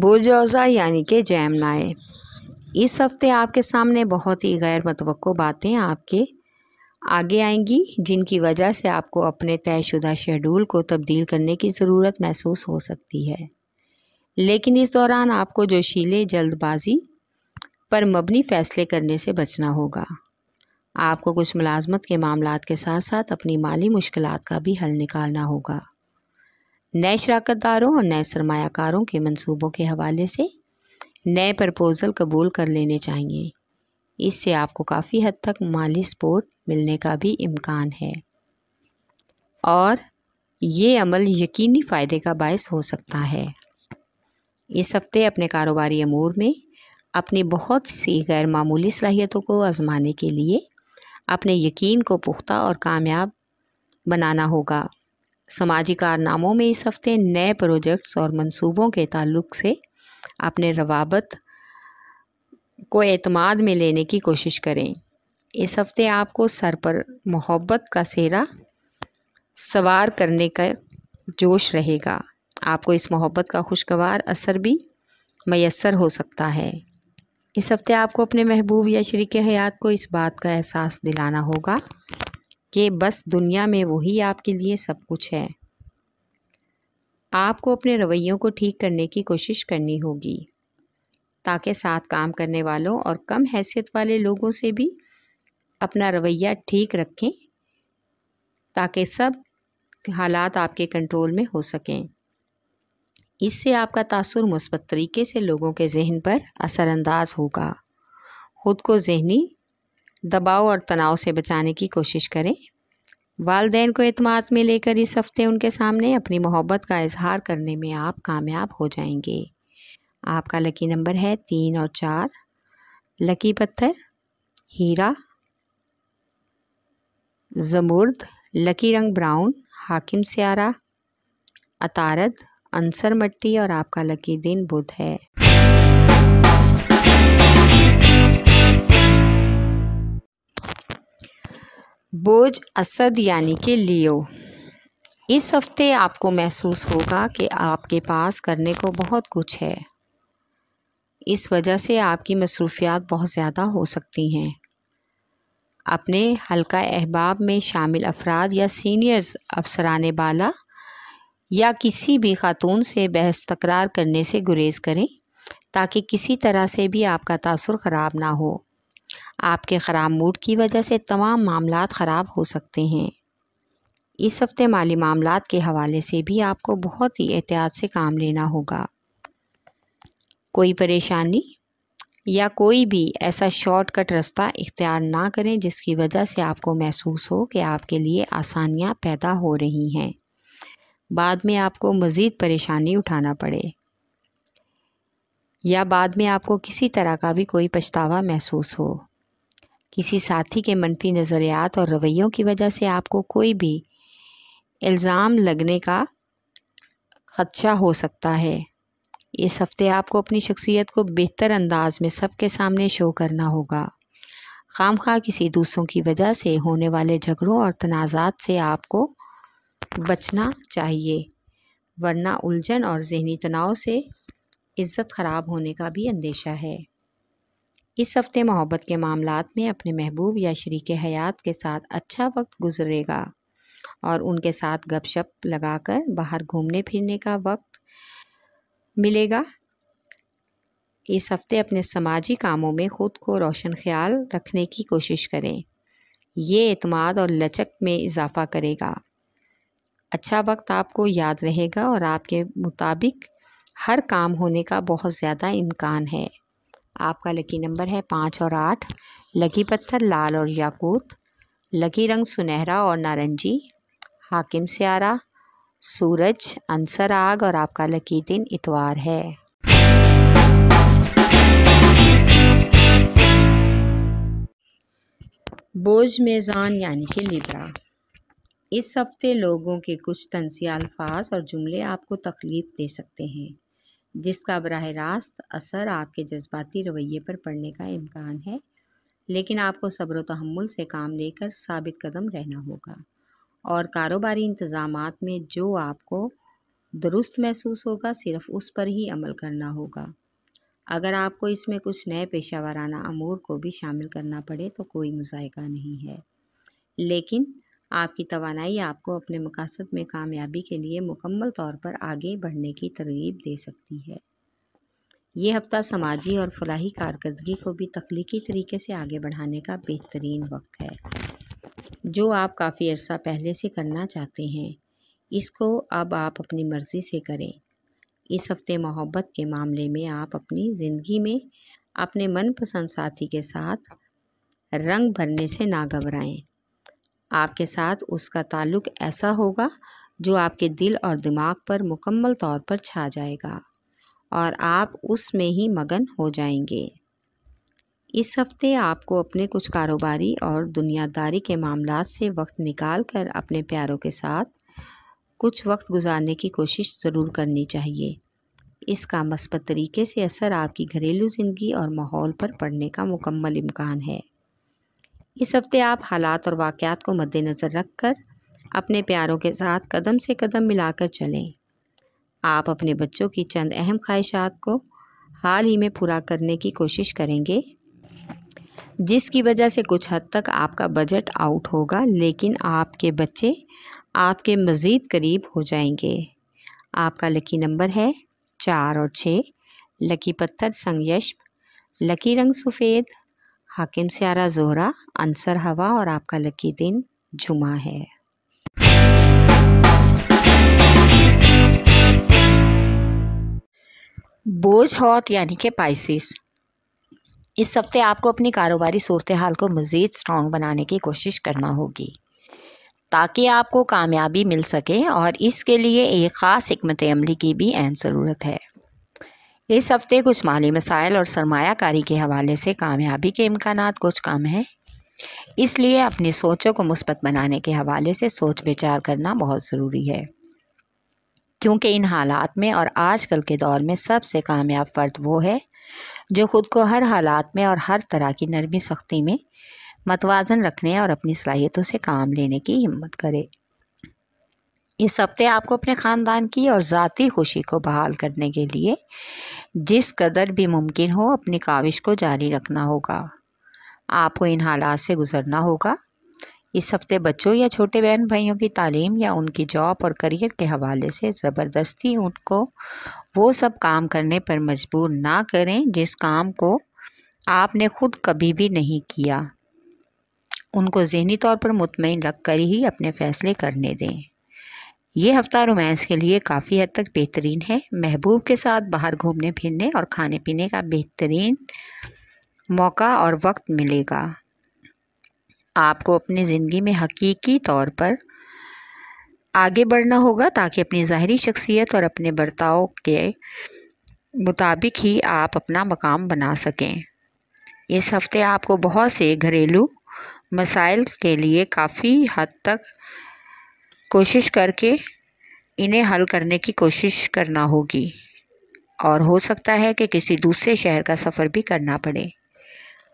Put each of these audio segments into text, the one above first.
بوجوزہ یعنی کہ جیمنائی، اس ہفتے آپ کے سامنے بہت ہی غیر متوقع باتیں آپ کے آگے آئیں گی، جن کی وجہ سے آپ کو اپنے طے شدہ شیڈول کو تبدیل کرنے کی ضرورت محسوس ہو سکتی ہے۔ لیکن اس دوران آپ کو جوشیلے جلد بازی پر مبنی فیصلے کرنے سے بچنا ہوگا۔ آپ کو کچھ ملازمت کے معاملات کے ساتھ ساتھ اپنی مالی مشکلات کا بھی حل نکالنا ہوگا۔ نئے شراکت داروں اور نئے سرمایہ کاروں کے منصوبوں کے حوالے سے نئے پرپوزل قبول کر لینے چاہیے۔ اس سے آپ کو کافی حد تک مالی سپورٹ ملنے کا بھی امکان ہے اور یہ عمل یقینی فائدے کا باعث ہو سکتا ہے۔ اس ہفتے اپنے کاروباری امور میں اپنی بہت سی غیر معمولی صلاحیتوں کو آزمانے کے لیے اپنے یقین کو پختہ اور کامیاب بنانا ہوگا۔ سماجی کارناموں میں اس ہفتے نئے پروجیکٹس اور منصوبوں کے تعلق سے اپنے روابط کو اعتماد میں لینے کی کوشش کریں۔ اس ہفتے آپ کو سر پر محبت کا سہرا سوار کرنے کا جوش رہے گا۔ آپ کو اس محبت کا خوشگوار اثر بھی میسر ہو سکتا ہے۔ اس ہفتے آپ کو اپنے محبوب یا شریک حیات کو اس بات کا احساس دلانا ہوگا کہ بس دنیا میں وہی آپ کے لیے سب کچھ ہے۔ آپ کو اپنے رویوں کو ٹھیک کرنے کی کوشش کرنی ہوگی تاکہ ساتھ کام کرنے والوں اور کم حیثیت والے لوگوں سے بھی اپنا رویہ ٹھیک رکھیں تاکہ سب حالات آپ کے کنٹرول میں ہو سکیں۔ اس سے آپ کا تاثر مثبت طریقے سے لوگوں کے ذہن پر اثر انداز ہوگا۔ خود کو ذہنی دباؤ اور تناؤ سے بچانے کی کوشش کریں۔ والدین کو اعتماد میں لے کر اس ہفتے ان کے سامنے اپنی محبت کا اظہار کرنے میں آپ کامیاب ہو جائیں گے۔ آپ کا لکی نمبر ہے 3 اور 4۔ لکی پتھر ہیرا زمرد، لکی رنگ براؤن، حاکم سیارہ عطارد، عنصر مٹی اور آپ کا لکی دن بدھ ہے۔ بوجھ اسد یعنی کہ لیو، اس ہفتے آپ کو محسوس ہوگا کہ آپ کے پاس کرنے کو بہت کچھ ہے۔ اس وجہ سے آپ کی مصروفیات بہت زیادہ ہو سکتی ہیں۔ اپنے حلقہ احباب میں شامل افراد یا سینئرز افسران بالا یا کسی بھی خاتون سے بحث تکرار کرنے سے گریز کریں تاکہ کسی طرح سے بھی آپ کا تاثر خراب نہ ہو۔ آپ کے خراب موڈ کی وجہ سے تمام معاملات خراب ہو سکتے ہیں۔ اس ہفتے مالی معاملات کے حوالے سے بھی آپ کو بہت ہی احتیاط سے کام لینا ہوگا۔ کوئی پریشانی یا کوئی بھی ایسا شارٹ کٹ راستہ اختیار نہ کریں جس کی وجہ سے آپ کو محسوس ہو کہ آپ کے لیے آسانیاں پیدا ہو رہی ہیں، بعد میں آپ کو مزید پریشانی اٹھانا پڑے یا بعد میں آپ کو کسی طرح کا بھی کوئی پچھتاوا محسوس ہو۔ کسی ساتھی کے منفی نظریات اور رویوں کی وجہ سے آپ کو کوئی بھی الزام لگنے کا خدشہ ہو سکتا ہے۔ اس ہفتے آپ کو اپنی شخصیت کو بہتر انداز میں سب کے سامنے شو کرنا ہوگا۔ خام خواہ کسی دوسروں کی وجہ سے ہونے والے جھگڑوں اور تنازعات سے آپ کو بچنا چاہیے، ورنہ الجھن اور ذہنی تناؤ سے عزت خراب ہونے کا بھی اندیشہ ہے۔ اس ہفتے محبت کے معاملات میں اپنے محبوب یا شریک حیات کے ساتھ اچھا وقت گزرے گا اور ان کے ساتھ گپ شپ لگا کر باہر گھومنے پھرنے کا وقت ملے گا۔ اس ہفتے اپنے سماجی کاموں میں خود کو روشن خیال رکھنے کی کوشش کریں، یہ اعتماد اور لچک میں اضافہ کرے گا۔ اچھا وقت آپ کو یاد رہے گا اور آپ کے مطابق ہر کام ہونے کا بہت زیادہ امکان ہے۔ آپ کا لکی نمبر ہے 5 اور 8۔ لکی پتھر لال اور یاقوت، لکی رنگ سنہرا اور نارنجی، حاکم سیارہ سورج، عنصر آگ اور آپ کا لکی دن اتوار ہے۔ بوجھ میزان یعنی کہ لیبرا، اس ہفتے لوگوں کے کچھ طنزیہ الفاظ اور جملے آپ کو تکلیف دے سکتے ہیں، جس کا براہ راست اثر آپ کے جذباتی رویے پر پڑنے کا امکان ہے، لیکن آپ کو صبر و تحمل سے کام لے کر ثابت قدم رہنا ہوگا اور کاروباری انتظامات میں جو آپ کو درست محسوس ہوگا صرف اس پر ہی عمل کرنا ہوگا۔ اگر آپ کو اس میں کچھ نئے پیشہ ورانہ امور کو بھی شامل کرنا پڑے تو کوئی مذائقہ نہیں ہے، لیکن آپ کی توانائی آپ کو اپنے مقاصد میں کامیابی کے لیے مکمل طور پر آگے بڑھنے کی ترغیب دے سکتی ہے۔ یہ ہفتہ سماجی اور فلاحی کارکردگی کو بھی تخلیقی طریقے سے آگے بڑھانے کا بہترین وقت ہے۔ جو آپ کافی عرصہ پہلے سے کرنا چاہتے ہیں، اس کو اب آپ اپنی مرضی سے کریں۔ اس ہفتے محبت کے معاملے میں آپ اپنی زندگی میں اپنے من پسند ساتھی کے ساتھ رنگ بھرنے سے نہ گھبرائیں۔ آپ کے ساتھ اس کا تعلق ایسا ہوگا جو آپ کے دل اور دماغ پر مکمل طور پر چھا جائے گا اور آپ اس میں ہی مگن ہو جائیں گے۔ اس ہفتے آپ کو اپنے کچھ کاروباری اور دنیا داری کے معاملات سے وقت نکال کر اپنے پیاروں کے ساتھ کچھ وقت گزارنے کی کوشش ضرور کرنی چاہیے۔ اس کا مثبت طریقے سے اثر آپ کی گھریلو زندگی اور ماحول پر پڑنے کا مکمل امکان ہے۔ اس ہفتے آپ حالات اور واقعات کو مد نظر رکھ کر اپنے پیاروں کے ساتھ قدم سے قدم ملا کر چلیں۔ آپ اپنے بچوں کی چند اہم خواہشات کو حال ہی میں پورا کرنے کی کوشش کریں گے، جس کی وجہ سے کچھ حد تک آپ کا بجٹ آؤٹ ہوگا، لیکن آپ کے بچے آپ کے مزید قریب ہو جائیں گے۔ آپ کا لکی نمبر ہے 4 اور 6، لکی پتھر سنگیشم، لکی رنگ سفید، حاکم سیارہ زہرہ، عنصر ہوا اور آپ کا لکی دن جمعہ ہے۔ بوجھ ہوت یعنی کہ پائسس، اس ہفتے آپ کو اپنی کاروباری صورتحال کو مزید سٹرانگ بنانے کی کوشش کرنا ہوگی تاکہ آپ کو کامیابی مل سکے، اور اس کے لیے ایک خاص حکمت عملی کی بھی اہم ضرورت ہے۔ اس ہفتے کچھ مالی مسائل اور سرمایہ کاری کے حوالے سے کامیابی کے امکانات کچھ کم ہیں، اس لیے اپنی سوچوں کو مثبت بنانے کے حوالے سے سوچ بچار کرنا بہت ضروری ہے، کیونکہ ان حالات میں اور آج کل کے دور میں سب سے کامیاب فرد وہ ہے جو خود کو ہر حالات میں اور ہر طرح کی نرمی سختی میں متوازن رکھنے اور اپنی صلاحیتوں سے کام لینے کی ہمت کرے۔ اس ہفتے آپ کو اپنے خاندان کی اور ذاتی خوشی کو بحال کرنے کے لیے جس قدر بھی ممکن ہو اپنی کاوش کو جاری رکھنا ہوگا۔ آپ کو ان حالات سے گزرنا ہوگا۔ اس ہفتے بچوں یا چھوٹے بہن بھائیوں کی تعلیم یا ان کی جاب اور کریئر کے حوالے سے زبردستی ان کو وہ سب کام کرنے پر مجبور نہ کریں جس کام کو آپ نے خود کبھی بھی نہیں کیا۔ ان کو ذہنی طور پر مطمئن رکھ کر ہی اپنے فیصلے کرنے دیں۔ یہ ہفتہ رومانس کے لیے کافی حد تک بہترین ہے۔ محبوب کے ساتھ باہر گھومنے پھرنے اور کھانے پینے کا بہترین موقع اور وقت ملے گا۔ آپ کو اپنی زندگی میں حقیقی طور پر آگے بڑھنا ہوگا تاکہ اپنی ظاہری شخصیت اور اپنے برتاؤ کے مطابق ہی آپ اپنا مقام بنا سکیں۔ اس ہفتے آپ کو بہت سے گھریلو مسائل کے لیے کافی حد تک کوشش کر کے انہیں حل کرنے کی کوشش کرنا ہوگی، اور ہو سکتا ہے کہ کسی دوسرے شہر کا سفر بھی کرنا پڑے۔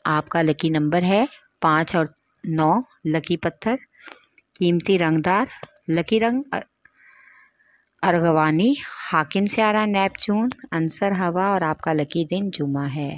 آپ کا لکی نمبر ہے 5 اور 9، لکی پتھر قیمتی رنگ دار، لکی رنگ ارغوانی، حاکم سیارہ نیپچون، عنصر ہوا اور آپ کا لکی دن جمعہ ہے۔